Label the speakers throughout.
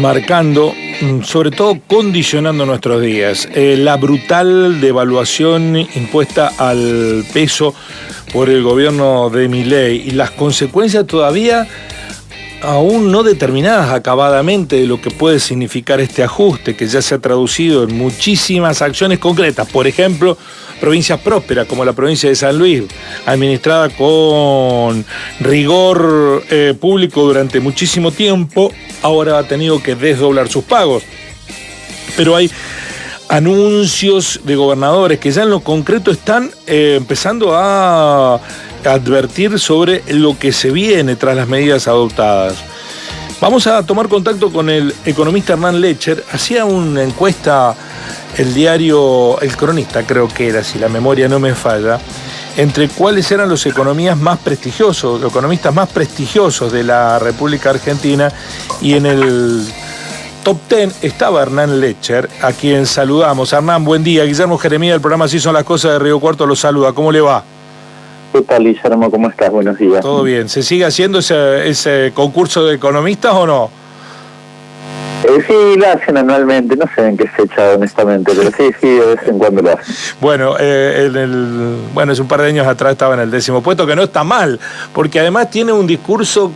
Speaker 1: marcando, sobre todo condicionando nuestros días. La brutal devaluación impuesta al peso por el gobierno de Milei y las consecuencias todavía aún no determinadas acabadamente de lo que puede significar este ajuste, que ya se ha traducido en muchísimas acciones concretas. Por ejemplo, provincias prósperas como la provincia de San Luis, administrada con rigor público durante muchísimo tiempo, ahora ha tenido que desdoblar sus pagos. Pero hay anuncios de gobernadores que ya en lo concreto están empezando a advertir sobre lo que se viene tras las medidas adoptadas. Vamos a tomar contacto con el economista Hernán Lecher. Hacía una encuesta el diario El Cronista, creo que era, si la memoria no me falla, entre cuáles eran los economistas más prestigiosos de la República Argentina, y en el top 10 estaba Hernán Lecher, a quien saludamos. Hernán, buen día. Guillermo Jeremías del programa Así son las cosas de Río Cuarto lo saluda. ¿Cómo le va?
Speaker 2: ¿Qué tal, Guillermo? ¿Cómo estás? Buenos días.
Speaker 1: Todo bien. ¿Se sigue haciendo ese concurso de economistas o no?
Speaker 2: Sí, lo hacen anualmente, no sé en qué fecha honestamente, pero sí, de vez en cuando lo hacen.
Speaker 1: Bueno, hace un par de años atrás estaba en el 10º puesto, que no está mal, porque además tiene un discurso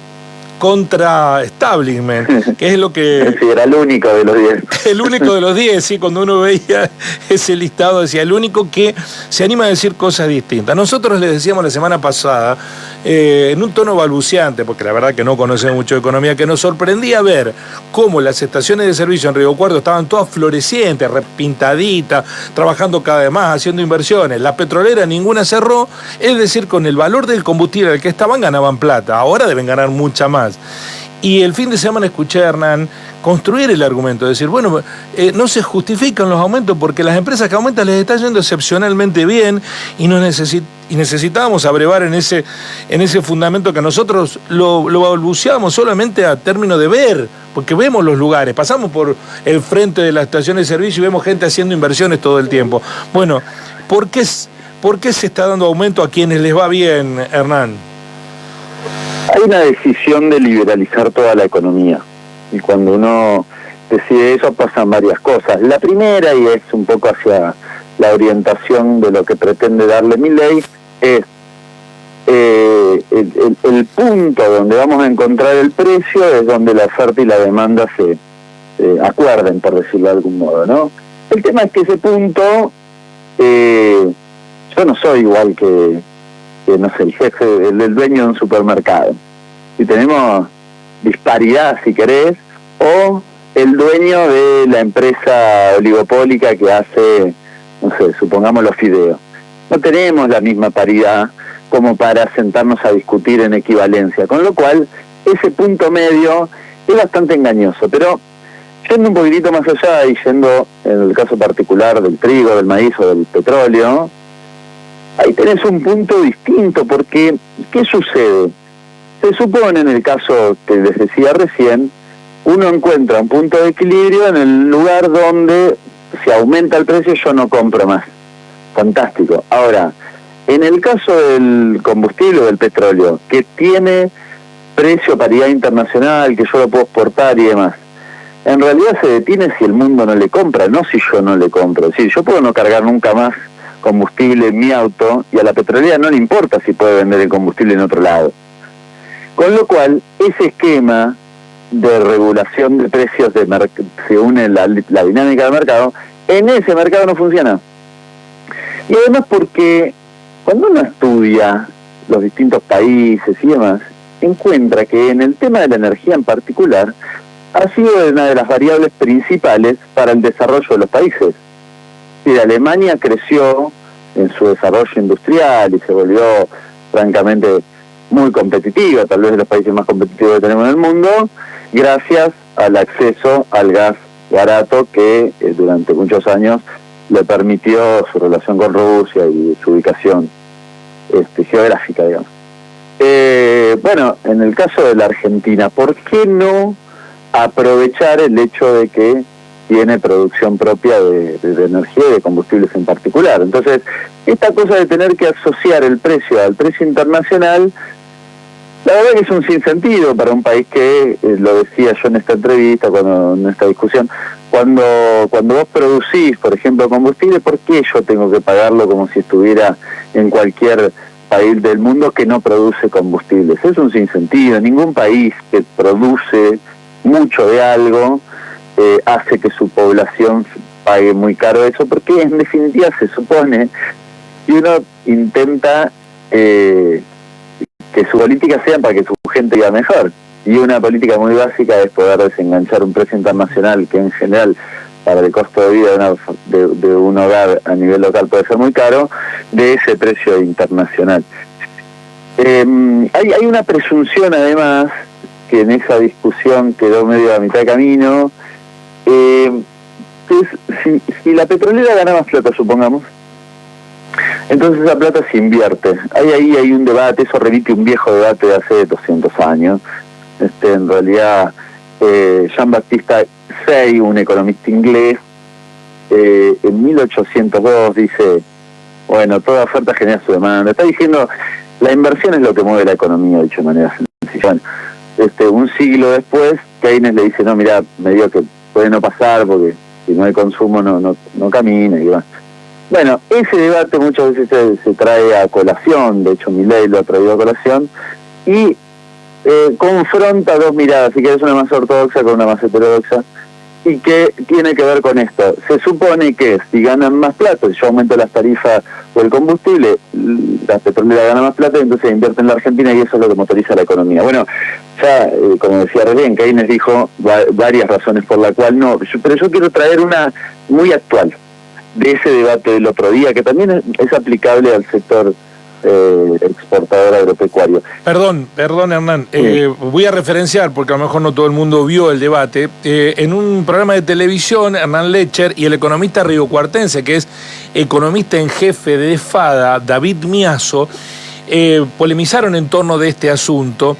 Speaker 1: contra establishment, que es lo que...
Speaker 2: Sí, era el único de los 10.
Speaker 1: El único de los 10, sí, cuando uno veía ese listado decía, el único que se anima a decir cosas distintas. Nosotros les decíamos la semana pasada, en un tono balbuceante, porque la verdad que no conocemos mucho de economía, que nos sorprendía ver cómo las estaciones de servicio en Río Cuarto estaban todas florecientes, repintaditas, trabajando cada vez más, haciendo inversiones. La petrolera ninguna cerró, es decir, con el valor del combustible al que estaban ganaban plata, ahora deben ganar mucha más. Y el fin de semana escuché a Hernán construir el argumento, decir, bueno, no se justifican los aumentos porque las empresas que aumentan les está yendo excepcionalmente bien y necesitábamos abrevar en ese fundamento que nosotros lo balbuceábamos solamente a término de ver, porque vemos los lugares, pasamos por el frente de la estación de servicio y vemos gente haciendo inversiones todo el tiempo. Bueno, ¿por qué se está dando aumento a quienes les va bien, Hernán?
Speaker 2: Hay una decisión de liberalizar toda la economía, y cuando uno decide eso pasan varias cosas. La primera, y es un poco hacia la orientación de lo que pretende darle Milei, es el punto donde vamos a encontrar el precio, es donde la oferta y la demanda se acuerden, por decirlo de algún modo, ¿no? El tema es que ese punto, yo no soy igual que no sé, el jefe, el dueño de un supermercado. Si tenemos disparidad, si querés, o el dueño de la empresa oligopólica que hace, no sé, supongamos los fideos. No tenemos la misma paridad como para sentarnos a discutir en equivalencia, con lo cual ese punto medio es bastante engañoso. Pero yendo un poquitito más allá y yendo en el caso particular del trigo, del maíz o del petróleo, ahí tenés un punto distinto, porque ¿qué sucede? Se supone, en el caso que les decía recién, uno encuentra un punto de equilibrio en el lugar donde si aumenta el precio yo no compro más. Fantástico. Ahora, en el caso del combustible o del petróleo, que tiene precio, paridad internacional, que yo lo puedo exportar y demás, en realidad se detiene si el mundo no le compra, no si yo no le compro. Es decir, yo puedo no cargar nunca más combustible en mi auto y a la petrolera no le importa si puede vender el combustible en otro lado. Con lo cual, ese esquema de regulación de precios se une la dinámica del mercado, en ese mercado no funciona. Y además porque cuando uno estudia los distintos países y demás, encuentra que en el tema de la energía en particular ha sido una de las variables principales para el desarrollo de los países. Y Alemania creció en su desarrollo industrial y se volvió francamente muy competitiva, tal vez de los países más competitivos que tenemos en el mundo, gracias al acceso al gas barato que durante muchos años le permitió su relación con Rusia y su ubicación geográfica, digamos. Bueno, en el caso de la Argentina, ¿por qué no aprovechar el hecho de que tiene producción propia de energía y de combustibles en particular? Entonces, esta cosa de tener que asociar el precio al precio internacional La verdad que es un sinsentido para un país que, lo decía yo en esta entrevista, en esta discusión, cuando vos producís, por ejemplo, combustible, ¿por qué yo tengo que pagarlo como si estuviera en cualquier país del mundo que no produce combustibles? Es un sinsentido. Ningún país que produce mucho de algo hace que su población pague muy caro eso, porque en definitiva se supone que uno intenta que su política sea para que su gente viva mejor. Y una política muy básica es poder desenganchar un precio internacional que en general para el costo de vida de un hogar a nivel local puede ser muy caro, de ese precio internacional. Hay una presunción además, que en esa discusión quedó medio a mitad de camino, que es, si la petrolera gana más plata, supongamos, entonces esa plata se invierte. Ahí hay un debate, eso repite un viejo debate de hace 200 años. En realidad, Jean-Baptiste Say, un economista inglés, en 1802 dice, bueno, toda oferta genera su demanda. Está diciendo, la inversión es lo que mueve la economía, dicho de manera sencilla. Bueno, un siglo después, Keynes le dice, no, mira, medio que puede no pasar, porque si no hay consumo no camina y va. Bueno, ese debate muchas veces se trae a colación, de hecho Milei lo ha traído a colación, y confronta dos miradas, si querés una más ortodoxa con una más heterodoxa, y que tiene que ver con esto. Se supone que si ganan más plata, si yo aumento las tarifas o el combustible, la petrolera gana más plata, y entonces invierte en la Argentina y eso es lo que motoriza la economía. Bueno, ya, como decía recién, Keynes dijo varias razones por la cual no, pero yo quiero traer una muy actual, de ese debate del otro día, que también es aplicable al sector exportador agropecuario.
Speaker 1: Perdón, Hernán, voy a referenciar, porque a lo mejor no todo el mundo vio el debate. En un programa de televisión, Hernán Lecher y el economista riocuartense, que es economista en jefe de FADA, David Miazo, polemizaron en torno de este asunto,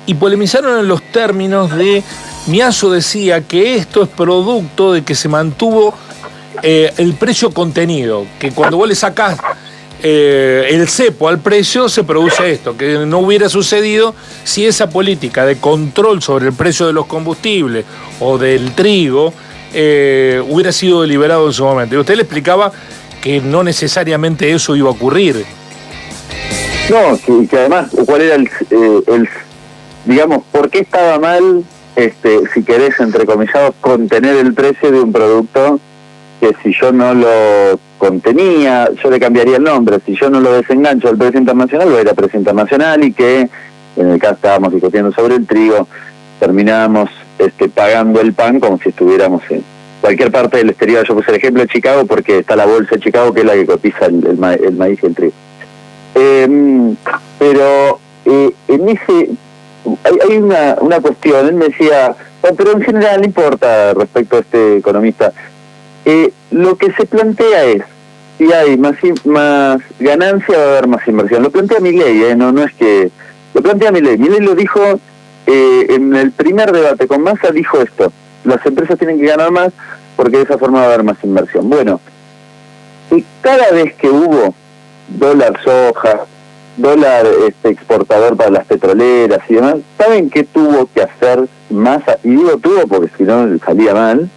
Speaker 1: y polemizaron en los términos de, Miazo decía que esto es producto de que se mantuvo el precio contenido, que cuando vos le sacás el cepo al precio se produce esto, que no hubiera sucedido si esa política de control sobre el precio de los combustibles o del trigo hubiera sido deliberado en su momento. Y usted le explicaba que no necesariamente eso iba a ocurrir.
Speaker 2: No, que además, ¿cuál era el digamos, por qué estaba mal, si querés, entrecomillado, contener el precio de un producto que si yo no lo contenía, yo le cambiaría el nombre, si yo no lo desengancho al precio internacional, va a ir a precio internacional, y que, en el caso estábamos discutiendo sobre el trigo, terminábamos pagando el pan como si estuviéramos en cualquier parte del exterior. Yo puse el ejemplo de Chicago porque está la bolsa de Chicago, que es la que cotiza el maíz y el trigo. Pero en ese hay una cuestión, él me decía, pero en general no importa respecto a este economista. Lo que se plantea es, si hay más ganancia, va a haber más inversión. Lo plantea Milei, no es que... Lo plantea Milei. Milei lo dijo en el primer debate con Massa, dijo esto: las empresas tienen que ganar más porque de esa forma va a haber más inversión. Bueno, y cada vez que hubo dólar soja, dólar exportador para las petroleras y demás, ¿saben qué tuvo que hacer Massa? Y digo tuvo porque si no salía mal.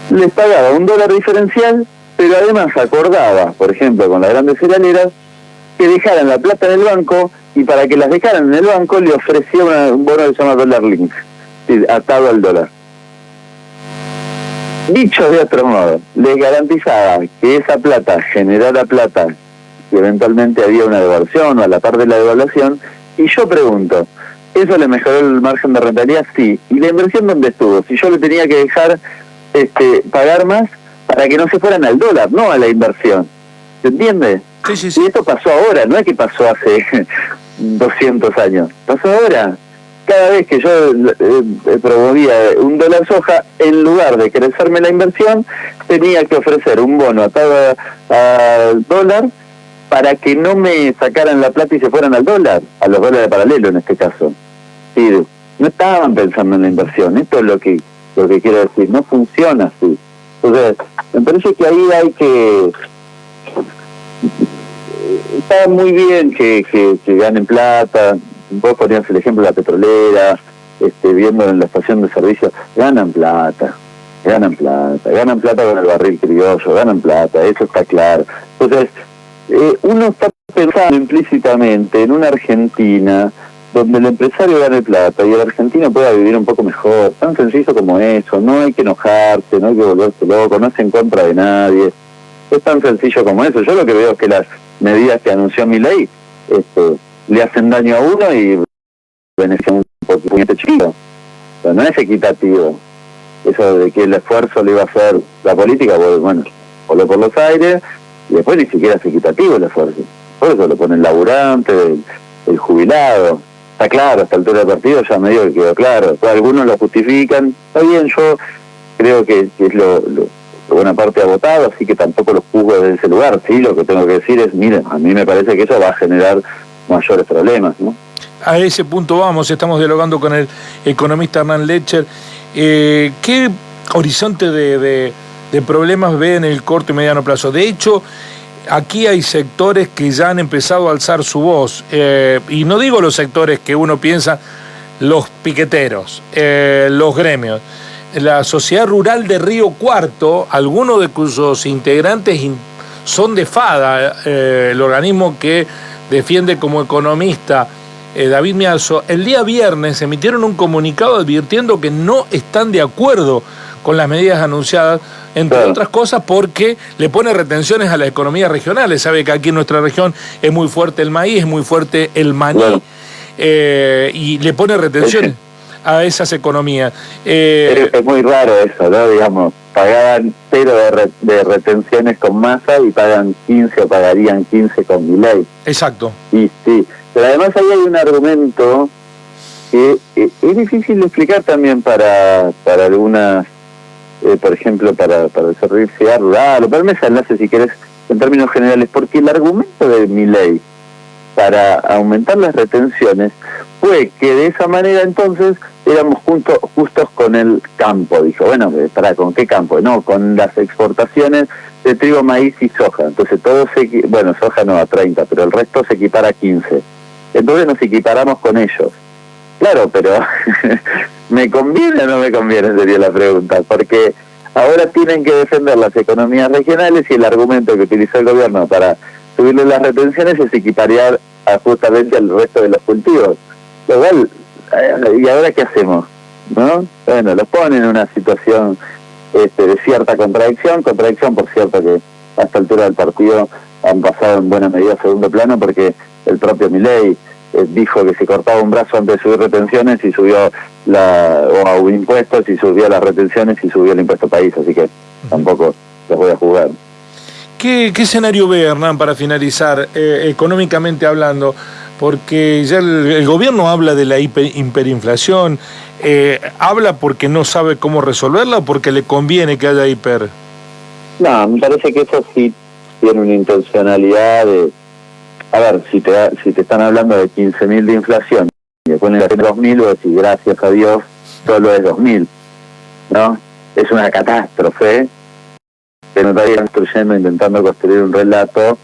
Speaker 2: Les pagaba un dólar diferencial, pero además acordaba, por ejemplo, con las grandes cerealeras, que dejaran la plata en el banco, y para que las dejaran en el banco le ofrecía un bono que se llama Dollar Link, atado al dólar. Dicho de otro modo, les garantizaba que esa plata generara plata, y eventualmente había una devaluación o a la par de la devaluación. Y yo pregunto, ¿eso le mejoró el margen de rentabilidad? Sí. ¿Y la inversión dónde estuvo? Si yo le tenía que dejar pagar más para que no se fueran al dólar, no a la inversión. ¿Se entiende?
Speaker 1: Sí.
Speaker 2: Y esto pasó ahora, no es que pasó hace 200 años. Pasó ahora. Cada vez que yo promovía un dólar soja, en lugar de crecerme la inversión, tenía que ofrecer un bono atado al dólar para que no me sacaran la plata y se fueran al dólar, a los dólares paralelos en este caso. Sí, no estaban pensando en la inversión. Esto es lo que quiero decir, no funciona así. Entonces, me parece que ahí hay que... Está muy bien que ganen plata, vos ponías el ejemplo de la petrolera, viendo en la estación de servicio, ganan plata con el barril criollo, ganan plata, eso está claro. Entonces, uno está pensando implícitamente en una Argentina donde el empresario gane plata y el argentino pueda vivir un poco mejor, tan sencillo como eso, no hay que enojarse, no hay que volverse loco, no es en contra de nadie, es tan sencillo como eso. Yo lo que veo es que las medidas que anunció Milei le hacen daño a uno y benefician un puñete chiquito, pero no es equitativo. Eso de que el esfuerzo le iba a hacer la política, bueno, voló por los aires, y después ni siquiera es equitativo el esfuerzo. Por eso lo pone el laburante, el jubilado. Está claro, a esta altura del partido ya medio que quedó claro. Algunos lo justifican. Está bien, yo creo que es lo buena parte ha votado, así que tampoco lo juzgo desde ese lugar. Sí, lo que tengo que decir es, miren, a mí me parece que eso va a generar mayores problemas, ¿no?
Speaker 1: A ese punto vamos, estamos dialogando con el economista Hernán Lecher. ¿Qué horizonte de problemas ve en el corto y mediano plazo? De hecho, aquí hay sectores que ya han empezado a alzar su voz, y no digo los sectores que uno piensa, los piqueteros, los gremios, la Sociedad Rural de Río Cuarto, algunos de cuyos integrantes son de FADA, el organismo que defiende como economista David Mialzo, el día viernes emitieron un comunicado advirtiendo que no están de acuerdo con las medidas anunciadas, entre otras cosas porque le pone retenciones a las economías regionales. Sabe que aquí en nuestra región es muy fuerte el maíz, es muy fuerte el maní, y le pone retenciones a esas economías.
Speaker 2: Es muy raro eso, ¿no? Digamos, pagaban 0 de retenciones con Massa y pagan 15 o pagarían 15 con Milei.
Speaker 1: Exacto.
Speaker 2: Y sí, pero además ahí hay un argumento que es difícil de explicar también para algunas, por ejemplo, para el servicio rural, o para el mesa enlace si querés, en términos generales, porque el argumento de Milei para aumentar las retenciones fue que de esa manera entonces éramos justos con el campo. Dijo, bueno, ¿con qué campo? No, con las exportaciones de trigo, maíz y soja. Entonces todo soja no a 30, pero el resto se equipara a 15. Entonces nos equiparamos con ellos. Claro, pero ¿me conviene o no me conviene? Sería la pregunta, porque ahora tienen que defender las economías regionales y el argumento que utilizó el gobierno para subirle las retenciones es equiparar justamente al resto de los cultivos. Lo cual, ¿y ahora qué hacemos? ¿No? Bueno, los ponen en una situación de cierta contradicción por cierto que a esta altura del partido han pasado en buena medida a segundo plano porque el propio Milei dijo que se cortaba un brazo antes de subir retenciones y subió o impuestos y subió las retenciones y subió el impuesto país, así que tampoco los voy a jugar.
Speaker 1: ¿Qué escenario ve, Hernán, para finalizar, económicamente hablando? Porque ya el gobierno habla de la hiperinflación, ¿habla porque no sabe cómo resolverla o porque le conviene que haya hiper?
Speaker 2: No, me parece que eso sí tiene una intencionalidad de... A ver, si te están hablando de 15.000 de inflación y después le hacen 2.000, vos decís, gracias a Dios, solo es 2.000, ¿no? Es una catástrofe, pero me parece construyendo, intentando construir un relato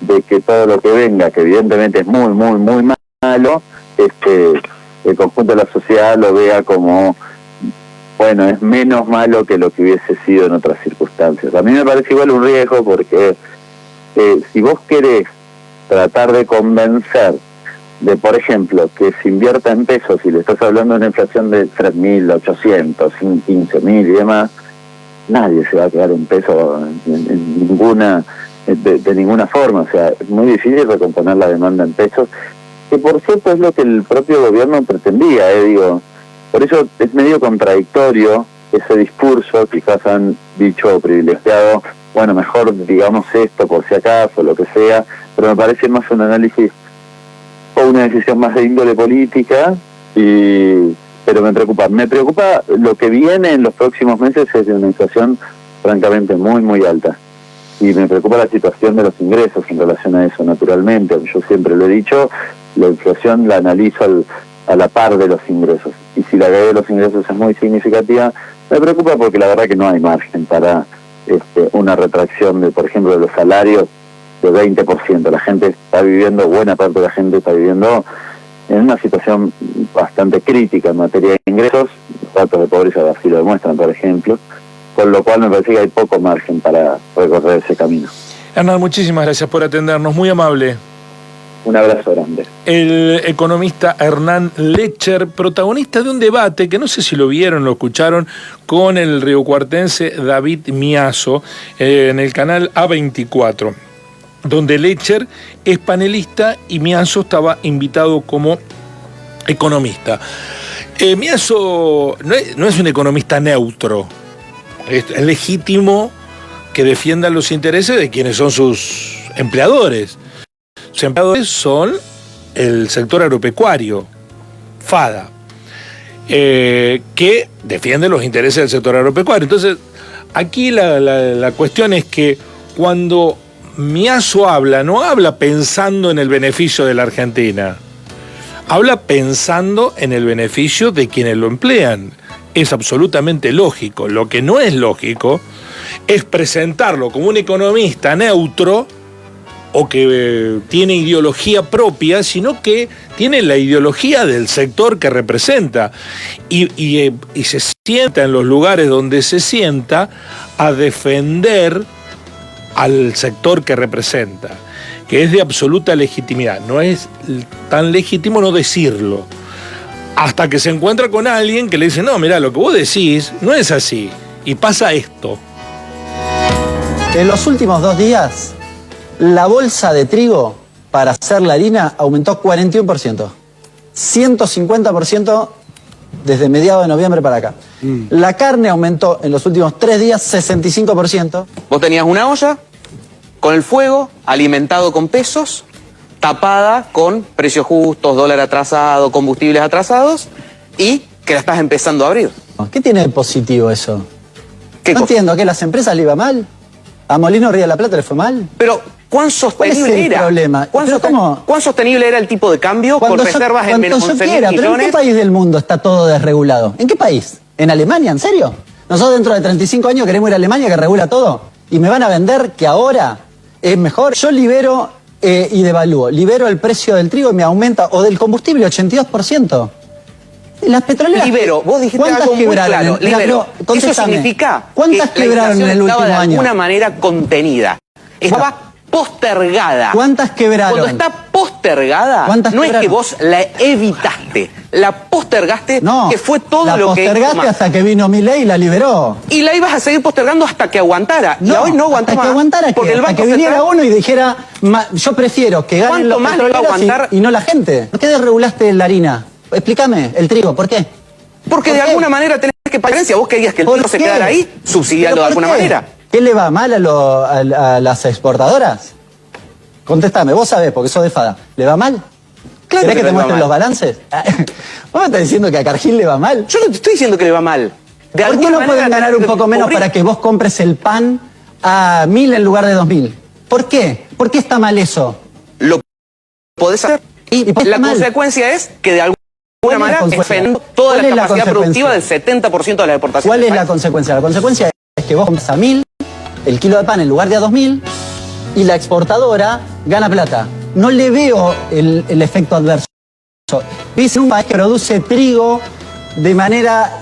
Speaker 2: de que todo lo que venga, que evidentemente es muy, muy, muy malo, el conjunto de la sociedad lo vea como, bueno, es menos malo que lo que hubiese sido en otras circunstancias. A mí me parece igual un riesgo porque si vos querés tratar de convencer de, por ejemplo, que se invierta en pesos y le estás hablando de una inflación de 3.800, 15.000 y demás, nadie se va a quedar en peso en ninguna... De ninguna forma, o sea, es muy difícil recomponer la demanda en pesos, que por cierto es lo que el propio gobierno pretendía, digo, por eso es medio contradictorio ese discurso, quizás han dicho privilegiado, bueno, mejor digamos esto por si acaso, lo que sea, pero me parece más un análisis o una decisión más de índole política, pero me preocupa lo que viene en los próximos meses, es de una inflación francamente muy, muy alta. Y me preocupa la situación de los ingresos en relación a eso, naturalmente. Yo siempre lo he dicho, la inflación la analizo a la par de los ingresos. Y si la caída de los ingresos es muy significativa, me preocupa porque la verdad que no hay margen para una retracción de, por ejemplo, de los salarios de 20%. La gente está viviendo, buena parte de la gente está viviendo en una situación bastante crítica en materia de ingresos. Los datos de pobreza así lo demuestran, por ejemplo, con lo cual me parece que hay poco margen para recorrer ese camino.
Speaker 1: Hernán, muchísimas gracias por atendernos, muy amable.
Speaker 2: Un abrazo grande.
Speaker 1: El economista Hernán Lecher, protagonista de un debate que no sé si lo vieron, lo escucharon, con el riocuartense David Miazo en el canal A24, donde Lecher es panelista y Miazo estaba invitado como economista. Miazo no es un economista neutro, es legítimo que defienda los intereses de quienes son sus empleadores. Sus empleadores son el sector agropecuario, FADA, que defiende los intereses del sector agropecuario. Entonces, aquí la cuestión es que cuando Miazo habla, no habla pensando en el beneficio de la Argentina, habla pensando en el beneficio de quienes lo emplean. Es absolutamente lógico. Lo que no es lógico es presentarlo como un economista neutro o que tiene ideología propia, sino que tiene la ideología del sector que representa y se sienta en los lugares donde se sienta a defender al sector que representa, que es de absoluta legitimidad. No es tan legítimo no decirlo, hasta que se encuentra con alguien que le dice, no, mirá, lo que vos decís no es así, y pasa esto.
Speaker 3: En los últimos 2 días, la bolsa de trigo para hacer la harina aumentó 41%. 150% desde mediados de noviembre para acá. La carne aumentó en los últimos 3 días 65%.
Speaker 4: Vos tenías una olla con el fuego, alimentado con pesos, tapada con precios justos, dólar atrasado, combustibles atrasados, y que la estás empezando a abrir.
Speaker 3: ¿Qué tiene de positivo eso?
Speaker 4: ¿Qué
Speaker 3: No
Speaker 4: cosa?
Speaker 3: entiendo, ¿que a las empresas le iba mal? ¿A Molino Río de la Plata le fue mal?
Speaker 4: Pero, ¿cuán
Speaker 3: ¿Cuál
Speaker 4: sostenible
Speaker 3: es el
Speaker 4: era?
Speaker 3: problema? ¿Cómo?
Speaker 4: sostenible era el tipo de cambio con reservas en menos 11.000
Speaker 3: Pero ¿en qué
Speaker 4: millones?
Speaker 3: país del mundo está todo desregulado? ¿En qué país? ¿En Alemania? ¿En serio? Nosotros dentro de 35 años queremos ir a Alemania que regula todo. ¿Y me van a vender que ahora es mejor? Yo libero y devalúo. Libero el precio del trigo y me aumenta, o del combustible, 82%. Las petroleras...
Speaker 4: Libero, vos dijiste
Speaker 3: ¿cuántas
Speaker 4: algo muy
Speaker 3: quebraron?
Speaker 4: claro. Libero, eso
Speaker 3: Contéstame.
Speaker 4: significa
Speaker 3: ¿Cuántas
Speaker 4: que la
Speaker 3: quebraron en
Speaker 4: inflación
Speaker 3: el último
Speaker 4: estaba de
Speaker 3: año?
Speaker 4: alguna manera contenida. Estaba postergada.
Speaker 3: ¿Cuántas quebraron?
Speaker 4: Cuando está postergada,
Speaker 3: ¿Cuántas
Speaker 4: no es que
Speaker 3: quebraron?
Speaker 4: vos la evitaste, la postergaste,
Speaker 3: No,
Speaker 4: que fue todo
Speaker 3: la
Speaker 4: lo que...
Speaker 3: postergaste hasta que vino Milei y la liberó.
Speaker 4: Y la ibas a seguir postergando hasta que aguantara. Y hoy no aguantó
Speaker 3: hasta
Speaker 4: más.
Speaker 3: que aguantara,
Speaker 4: porque el
Speaker 3: hasta
Speaker 4: Banco
Speaker 3: que viniera
Speaker 4: Central...
Speaker 3: uno y dijera, yo prefiero que ganen los
Speaker 4: ¿Cuánto más lo iba a
Speaker 3: petroleros
Speaker 4: aguantar?
Speaker 3: y no la gente. ¿Por qué desregulaste la harina? Explícame, el trigo, ¿por qué?
Speaker 4: Porque
Speaker 3: ¿Por
Speaker 4: de
Speaker 3: qué?
Speaker 4: alguna manera tenés que pagar herencia. Vos querías que el
Speaker 3: ¿Por
Speaker 4: trigo se
Speaker 3: qué?
Speaker 4: quedara ahí, subsidiando de
Speaker 3: ¿Pero por
Speaker 4: alguna
Speaker 3: qué?
Speaker 4: manera.
Speaker 3: ¿Qué le va mal a las exportadoras? Contestame, vos sabés, porque sos de FADA. ¿Le va mal?
Speaker 4: Claro
Speaker 3: ¿Querés que
Speaker 4: que
Speaker 3: te
Speaker 4: le va
Speaker 3: muestren
Speaker 4: mal.
Speaker 3: los balances? ¿Vos me estás diciendo que a Cargill le va mal?
Speaker 4: Yo no te estoy diciendo que le va mal. De
Speaker 3: ¿Por qué
Speaker 4: alguna
Speaker 3: no
Speaker 4: manera
Speaker 3: pueden ganar
Speaker 4: tenés
Speaker 3: un
Speaker 4: que
Speaker 3: poco menos
Speaker 4: cubrir.
Speaker 3: para que vos compres el pan a 1.000 en lugar de 2.000? ¿Por qué? ¿Por qué está mal eso?
Speaker 4: Lo podés hacer.
Speaker 3: ¿Y por qué
Speaker 4: La
Speaker 3: está mal?
Speaker 4: consecuencia es que de alguna
Speaker 3: ¿Cuál es la
Speaker 4: manera
Speaker 3: consecuencia?
Speaker 4: defendiendo toda
Speaker 3: ¿Cuál
Speaker 4: la
Speaker 3: es la
Speaker 4: capacidad
Speaker 3: consecuencia?
Speaker 4: productiva del 70% de la exportación.
Speaker 3: ¿Cuál
Speaker 4: del
Speaker 3: es la
Speaker 4: país.
Speaker 3: consecuencia? La consecuencia es que vos compras a 1.000 el kilo de pan en lugar de a 2.000 y la exportadora gana plata. No le veo el efecto adverso. Dice un país que produce trigo de manera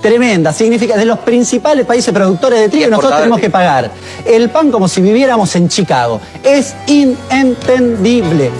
Speaker 3: tremenda, significa de los principales países productores de trigo,
Speaker 4: Y
Speaker 3: nosotros
Speaker 4: exportadores
Speaker 3: tenemos
Speaker 4: de
Speaker 3: que pagar el pan como si viviéramos en Chicago. Es inentendible.